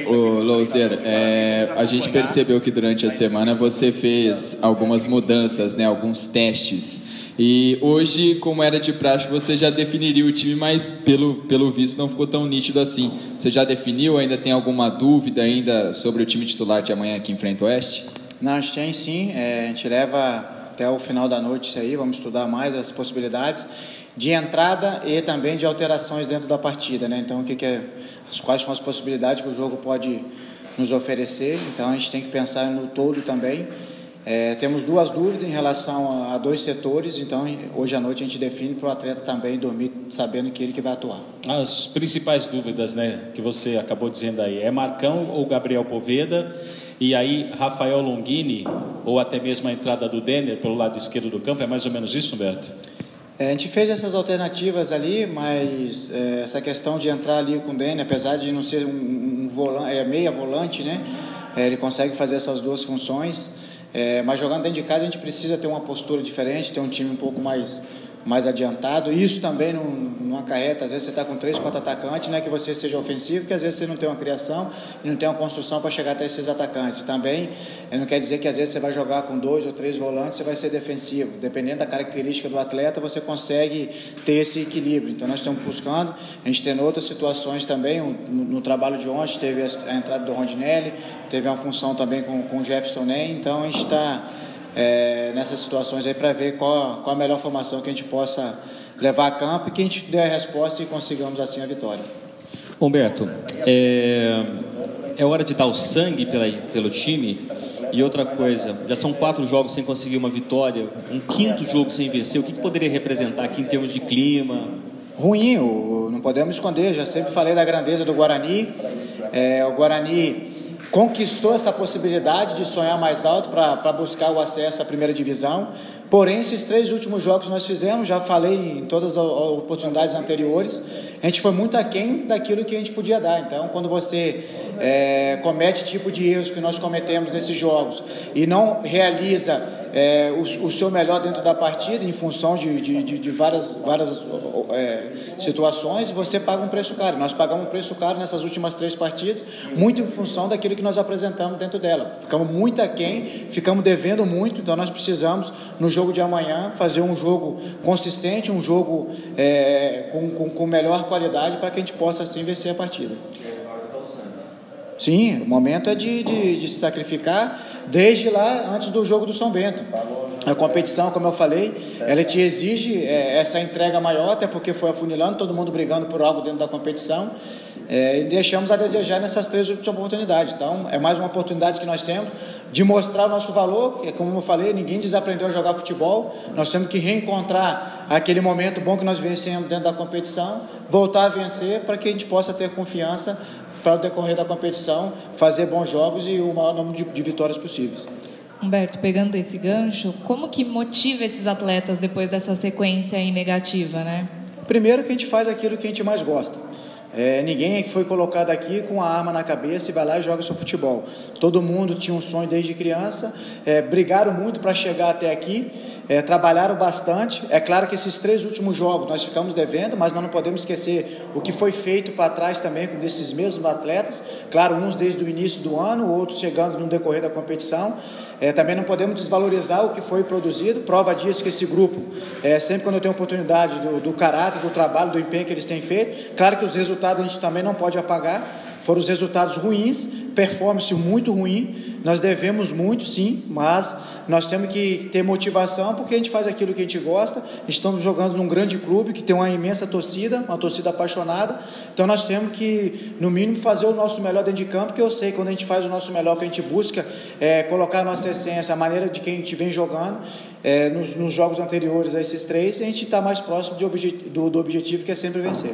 Ô, Louser, a gente percebeu que durante a semana você fez algumas mudanças, né, alguns testes. E hoje, como era de praxe, você já definiria o time, mas pelo visto não ficou tão nítido assim. Você já definiu? Ainda tem alguma dúvida ainda sobre o time titular de amanhã que enfrenta o Oeste? Não, a gente tem sim. A gente leva até o final da noite isso aí, vamos estudar mais as possibilidades de entrada e também de alterações dentro da partida, né? Então, quais são as possibilidades que o jogo pode nos oferecer? Então, a gente tem que pensar no todo também. Temos duas dúvidas em relação a dois setores, então hoje à noite a gente define para o atleta também dormir sabendo que ele que vai atuar. As principais dúvidas, né, que você acabou dizendo aí, é Marcão ou Gabriel Poveda? E aí Rafael Longini, ou até mesmo a entrada do Denner pelo lado esquerdo do campo, é mais ou menos isso, Humberto? A gente fez essas alternativas ali, mas essa questão de entrar ali com o Denner, apesar de não ser um volante, meia volante, né, ele consegue fazer essas duas funções. Mas jogando dentro de casa a gente precisa ter uma postura diferente, ter um time um pouco mais adiantado. Isso também não acarreta, às vezes você está com 3, 4 atacantes, não é que você seja ofensivo, porque às vezes você não tem uma criação e não tem uma construção para chegar até esses atacantes. Também não quer dizer que às vezes você vai jogar com 2 ou 3 volantes, você vai ser defensivo. Dependendo da característica do atleta, você consegue ter esse equilíbrio. Então nós estamos buscando, a gente tem outras situações também, no trabalho de ontem teve a entrada do Rondinelli, teve uma função também com o Jefferson Nem, então a gente está nessas situações aí para ver qual a melhor formação que a gente possa levar a campo e que a gente dê a resposta e consigamos assim a vitória. Humberto, é hora de dar o sangue pelo time. E outra coisa, já são 4 jogos sem conseguir uma vitória, um 5º jogo sem vencer, o que poderia representar aqui em termos de clima? Ruim, não podemos esconder, já sempre falei da grandeza do Guarani. O Guarani conquistou essa possibilidade de sonhar mais alto para buscar o acesso à primeira divisão. Porém, esses 3 últimos jogos que nós fizemos, já falei em todas as oportunidades anteriores, a gente foi muito aquém daquilo que a gente podia dar. Então, quando você comete tipo de erros que nós cometemos nesses jogos e não realiza o seu melhor dentro da partida, em função de várias situações, você paga um preço caro. Nós pagamos um preço caro nessas últimas 3 partidas, muito em função daquilo que nós apresentamos dentro dela. Ficamos muito aquém, ficamos devendo muito, então nós precisamos, no jogo de amanhã, fazer um jogo consistente, um jogo com melhor qualidade, para que a gente possa assim vencer a partida. Sim, o momento é de se sacrificar desde lá antes do jogo do São Bento. A competição, como eu falei, ela te exige essa entrega maior, até porque foi afunilando, todo mundo brigando por algo dentro da competição, e deixamos a desejar nessas 3 últimas oportunidades. Então, é mais uma oportunidade que nós temos de mostrar o nosso valor, que, como eu falei, ninguém desaprendeu a jogar futebol, nós temos que reencontrar aquele momento bom que nós vencemos dentro da competição, voltar a vencer para que a gente possa ter confiança para o decorrer da competição, fazer bons jogos e o maior número de vitórias possíveis. Humberto, pegando esse gancho, como que motiva esses atletas depois dessa sequência aí negativa, né? Primeiro que a gente faz aquilo que a gente mais gosta. Ninguém foi colocado aqui com a arma na cabeça e vai lá e joga seu futebol. Todo mundo tinha um sonho desde criança, brigaram muito para chegar até aqui, trabalharam bastante. É claro que esses 3 últimos jogos nós ficamos devendo, mas nós não podemos esquecer o que foi feito para trás também desses mesmos atletas. Claro, uns desde o início do ano, outros chegando no decorrer da competição. Também não podemos desvalorizar o que foi produzido. Prova disso que esse grupo, sempre quando eu tenho oportunidade do caráter, do trabalho, do empenho que eles têm feito, claro que os resultados a gente também não pode apagar. Foram os resultados ruins, performance muito ruim, nós devemos muito sim, mas nós temos que ter motivação, porque a gente faz aquilo que a gente gosta, estamos jogando num grande clube que tem uma imensa torcida, uma torcida apaixonada, então nós temos que, no mínimo, fazer o nosso melhor dentro de campo, porque eu sei que quando a gente faz o nosso melhor, que a gente busca colocar a nossa essência, a maneira de que a gente vem jogando, nos jogos anteriores a esses 3, a gente está mais próximo do objetivo, que é sempre vencer.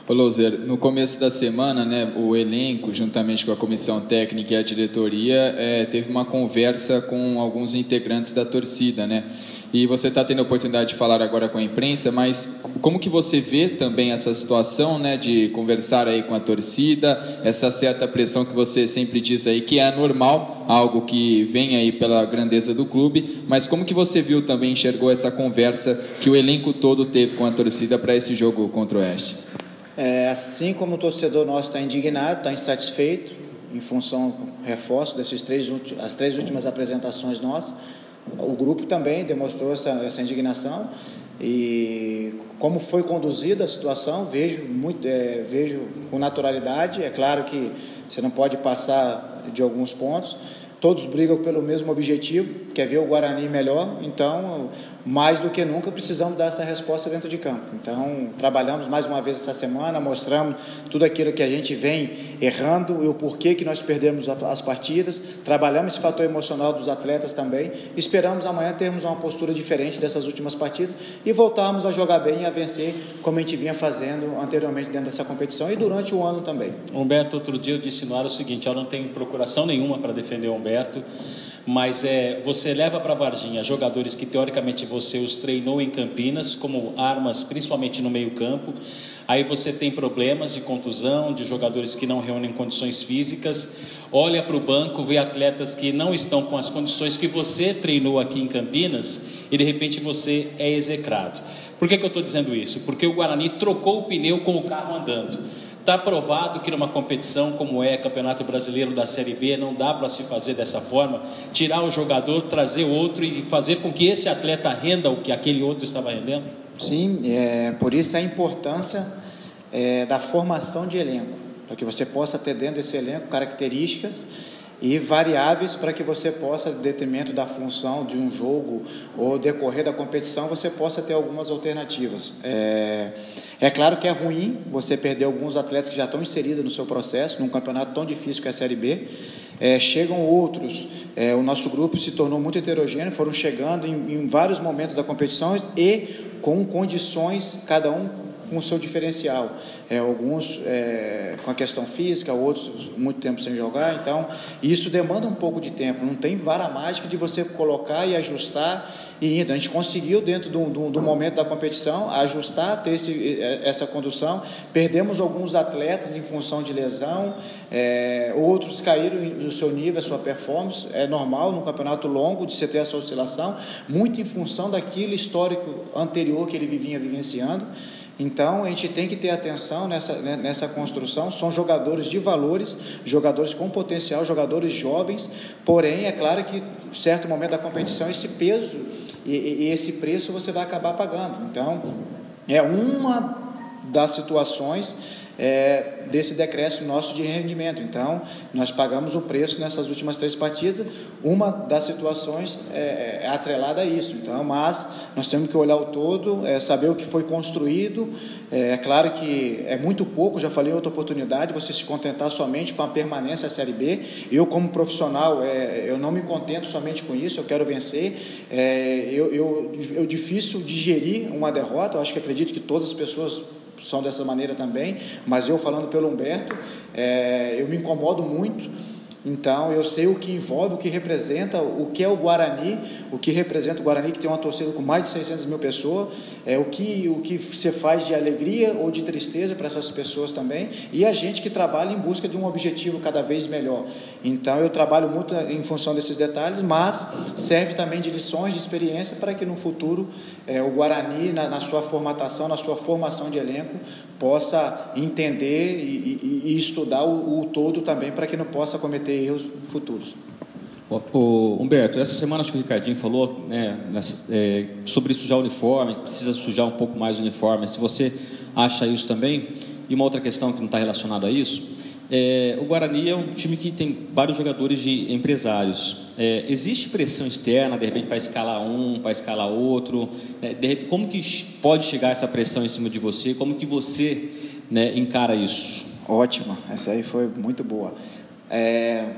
Ô Louser, no começo da semana, né, o elenco, juntamente com a comissão técnica e a diretoria, teve uma conversa com alguns integrantes da torcida, né? E você está tendo a oportunidade de falar agora com a imprensa, mas como que você vê também essa situação, né, de conversar aí com a torcida, essa certa pressão que você sempre diz aí, que é normal, algo que vem aí pela grandeza do clube, mas como que você viu também, enxergou essa conversa que o elenco todo teve com a torcida para esse jogo contra o Oeste? Assim como o torcedor nosso está indignado, está insatisfeito, em função, reforço as 3 últimas apresentações nossas. O grupo também demonstrou essa indignação, e como foi conduzida a situação, vejo com naturalidade. É claro que você não pode passar de alguns pontos, todos brigam pelo mesmo objetivo, que é ver o Guarani melhor. Então, mais do que nunca, precisamos dar essa resposta dentro de campo. Então, trabalhamos mais uma vez essa semana, mostramos tudo aquilo que a gente vem errando e o porquê que nós perdemos as partidas, trabalhamos esse fator emocional dos atletas também. Esperamos amanhã termos uma postura diferente dessas últimas partidas e voltarmos a jogar bem e a vencer como a gente vinha fazendo anteriormente dentro dessa competição e durante o ano também. Humberto, outro dia eu disse no ar o seguinte: eu não tenho procuração nenhuma para defender o Humberto, mas você leva para a Varginha jogadores que teoricamente você os treinou em Campinas como armas, principalmente no meio campo. Aí você tem problemas de contusão, de jogadores que não reúnem condições físicas, olha para o banco, vê atletas que não estão com as condições que você treinou aqui em Campinas e de repente você é execrado. Por que eu estou dizendo isso? Porque o Guarani trocou o pneu com o carro andando. Está provado que numa competição como Campeonato Brasileiro da Série B, não dá para se fazer dessa forma, tirar o jogador, trazer outro e fazer com que esse atleta renda o que aquele outro estava rendendo? Sim, por isso a importância da formação de elenco, para que você possa ter dentro desse elenco características e variáveis para que você possa, em detrimento da função de um jogo ou decorrer da competição, você possa ter algumas alternativas. É claro que é ruim você perder alguns atletas que já estão inseridos no seu processo, num campeonato tão difícil que é a Série B. Chegam outros, o nosso grupo se tornou muito heterogêneo, foram chegando em vários momentos da competição e com condições, cada um com o seu diferencial, alguns com a questão física, outros muito tempo sem jogar. Então isso demanda um pouco de tempo, não tem vara mágica de você colocar e ajustar e indo. A gente conseguiu dentro do momento da competição ajustar, ter essa condução. Perdemos alguns atletas em função de lesão, outros caíram no seu nível, a sua performance. É normal num campeonato longo de você ter essa oscilação, muito em função daquilo histórico anterior que ele vinha vivenciando. Então, a gente tem que ter atenção nessa construção. São jogadores de valores, jogadores com potencial, jogadores jovens, porém, é claro que, em certo momento da competição, esse peso e esse preço você vai acabar pagando. Então, é uma das situações desse decréscimo nosso de rendimento. Então, nós pagamos o preço nessas últimas 3 partidas. Uma das situações é atrelada a isso. Então, mas nós temos que olhar o todo, saber o que foi construído. É claro que é muito pouco, já falei em outra oportunidade, você se contentar somente com a permanência à Série B. Eu, como profissional, eu não me contento somente com isso, eu quero vencer. Eu difícil digerir uma derrota, eu acho que acredito que todas as pessoas são dessa maneira também, mas eu falando pelo Humberto, eu me incomodo muito. Então eu sei o que envolve, o que representa, o que é o Guarani, o que representa o Guarani, que tem uma torcida com mais de 600 mil pessoas, o que você faz de alegria ou de tristeza para essas pessoas também, e a gente que trabalha em busca de um objetivo cada vez melhor. Então eu trabalho muito em função desses detalhes, mas serve também de lições, de experiência, para que no futuro o Guarani, na sua formatação, na sua formação de elenco, possa entender e estudar o todo também, para que não possa cometer erros futuros. Humberto, essa semana acho que o Ricardinho falou sobre sujar o uniforme, precisa sujar um pouco mais o uniforme. Se você acha isso também, e uma outra questão que não está relacionada a isso, o Guarani é um time que tem vários jogadores de empresários. Existe pressão externa, de repente, para escalar um, para escalar outro? Como que pode chegar essa pressão em cima de você? Como que você encara isso? Ótima, essa aí foi muito boa.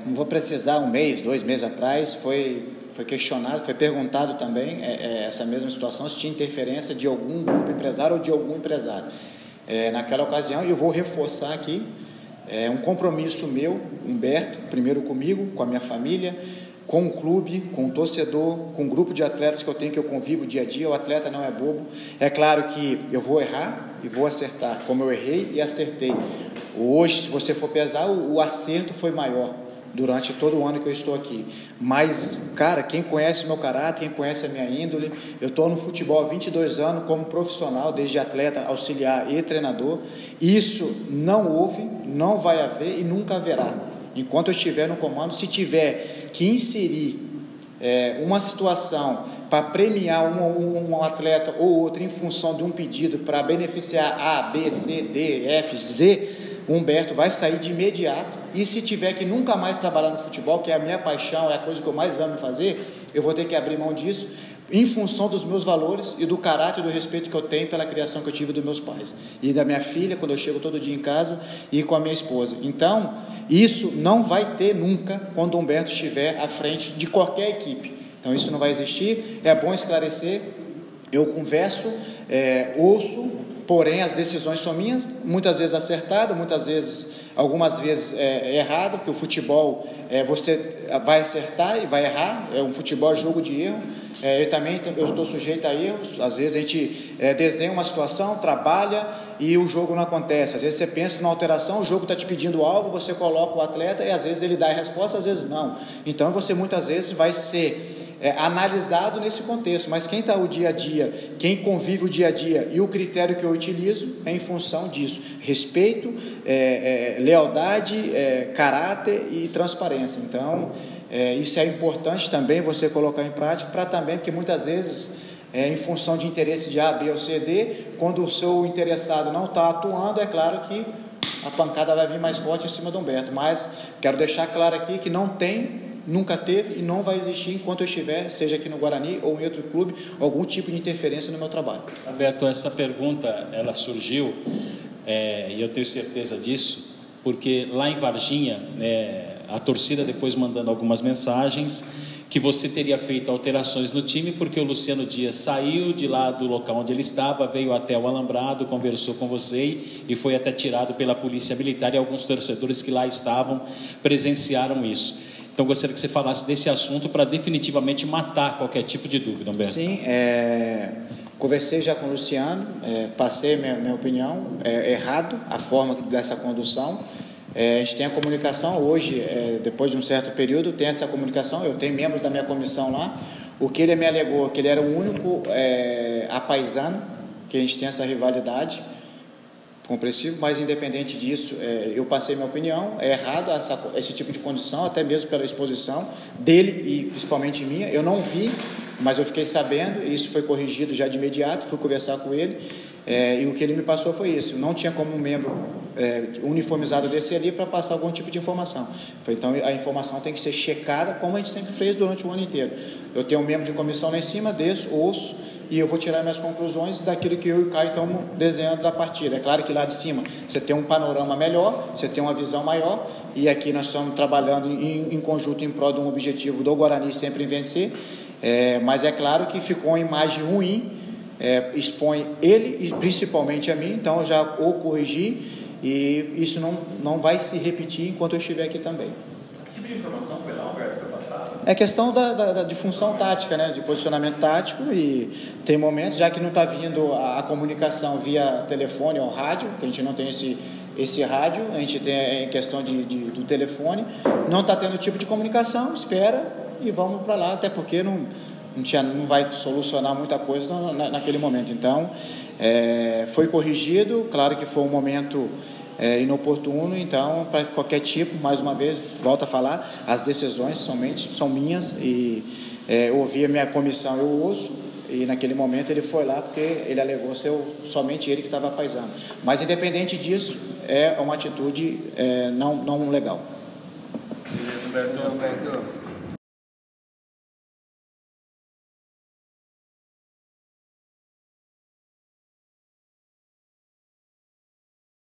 Não vou precisar, 1 mês, 2 meses atrás, foi questionado, foi perguntado também essa mesma situação, se tinha interferência de algum grupo empresário ou de algum empresário. Naquela ocasião, eu vou reforçar aqui, um compromisso meu, Humberto, primeiro comigo, com a minha família, com o clube, com o torcedor, com o grupo de atletas que eu convivo dia a dia. O atleta não é bobo. É claro que eu vou errar e vou acertar, como eu errei e acertei. Hoje, se você for pesar, o acerto foi maior, durante todo o ano que eu estou aqui. Mas, cara, quem conhece o meu caráter, quem conhece a minha índole, eu estou no futebol há 22 anos como profissional, desde atleta, auxiliar e treinador. Isso não houve, não vai haver e nunca haverá. Enquanto eu estiver no comando, se tiver que inserir uma situação para premiar um atleta ou outro em função de um pedido para beneficiar A, B, C, D, F, Z, o Humberto vai sair de imediato. E se tiver que nunca mais trabalhar no futebol, que é a minha paixão, é a coisa que eu mais amo fazer, eu vou ter que abrir mão disso em função dos meus valores e do caráter e do respeito que eu tenho pela criação que eu tive dos meus pais e da minha filha, quando eu chego todo dia em casa, e com a minha esposa. Então, isso não vai ter nunca quando o Humberto estiver à frente de qualquer equipe. Então, isso não vai existir. É bom esclarecer. Eu converso, ouço, porém as decisões são minhas, muitas vezes acertadas, algumas vezes errado, porque o futebol você vai acertar e vai errar, um futebol é jogo de erro. Eu estou sujeito a erros. Às vezes a gente desenha uma situação, trabalha e o jogo não acontece. Às vezes você pensa numa alteração, o jogo está te pedindo algo, você coloca o atleta e às vezes ele dá a resposta, às vezes não. Então você muitas vezes vai ser analisado nesse contexto, mas quem está o dia a dia, quem convive o dia a dia e o critério que eu utilizo é em função disso: respeito, lealdade, caráter e transparência. Então isso é importante também você colocar em prática, para também, porque muitas vezes em função de interesse de A, B ou C, D, quando o seu interessado não está atuando, é claro que a pancada vai vir mais forte em cima do Humberto. Mas quero deixar claro aqui que não tem, nunca teve e não vai existir enquanto eu estiver, seja aqui no Guarani ou em outro clube, algum tipo de interferência no meu trabalho. Alberto, essa pergunta ela surgiu, e eu tenho certeza disso, porque lá em Varginha, a torcida depois mandando algumas mensagens que você teria feito alterações no time porque o Luciano Dias saiu de lá do local onde ele estava, veio até o Alambrado, conversou com você e foi até tirado pela Polícia Militar, e alguns torcedores que lá estavam presenciaram isso. Então, gostaria que você falasse desse assunto para definitivamente matar qualquer tipo de dúvida, Humberto. Sim, conversei já com o Luciano, passei minha opinião, errado a forma dessa condução. A gente tem a comunicação hoje, depois de um certo período, tem essa comunicação. Eu tenho membros da minha comissão lá. O que ele me alegou, que ele era o único apaisano, que a gente tem essa rivalidade compreensivo, mas independente disso, eu passei minha opinião. É errado esse tipo de condição, até mesmo pela exposição dele e principalmente minha. Eu não vi, mas eu fiquei sabendo, e isso foi corrigido já de imediato. Fui conversar com ele, e o que ele me passou foi isso: não tinha como um membro uniformizado descer ali para passar algum tipo de informação. Então a informação tem que ser checada, como a gente sempre fez durante o ano inteiro. Eu tenho um membro de comissão lá em cima, desço, ouço, e eu vou tirar minhas conclusões daquilo que eu e o Caio estamos desenhando da partida. É claro que lá de cima você tem um panorama melhor, você tem uma visão maior, e aqui nós estamos trabalhando em conjunto em prol de um objetivo do Guarani sempre em vencer, mas é claro que ficou uma imagem ruim, expõe ele e principalmente a mim. Então eu já o corrigi, e isso não vai se repetir enquanto eu estiver aqui também. Que tipo de informação foi lá, Humberto, foi passado? É questão de função tática, né? De posicionamento tático, e tem momentos, já que não está vindo a comunicação via telefone ou rádio, que a gente não tem esse rádio, a gente tem questão do telefone, não está tendo tipo de comunicação, espera e vamos para lá, até porque não vai solucionar muita coisa naquele momento. Então, foi corrigido, claro que foi um momento inoportuno. Então, para qualquer tipo, mais uma vez, volto a falar, as decisões somente são minhas, e ouvir a minha comissão, eu ouço, e naquele momento ele foi lá porque ele alegou ser somente ele que estava apaisando. Mas independente disso, é uma atitude não legal. Beleza, Humberto.